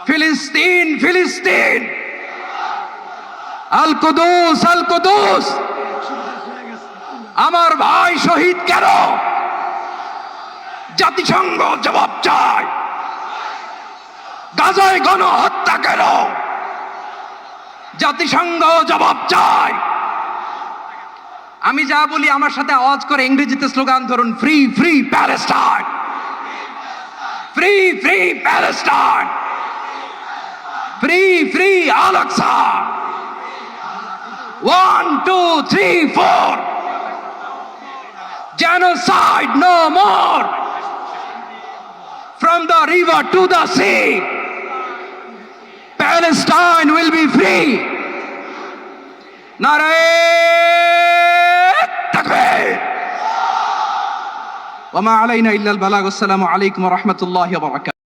ফিলিস্তিন ফিলিস্তিন, আল কুদুস আল কুদুস। আমার ভাই শহীদ কেন? জাতিসংঘ জবাব চায়। গাজায় গণহত্যা কেন? জাতিসংঘ জবাব চায়। আমি যা বলি আমার সাথে আওয়াজ করে ইংরেজিতে স্লোগান ধরুন, free free Palestine, free free Palestine, free free Al Aqsa. 1 2 3 4, genocide no more, from the river to the sea, Palestine will be free. Nare takbir. Wa ma alayna illa al balagh. Assalamu alaykum wa rahmatullahi wa barakatuh.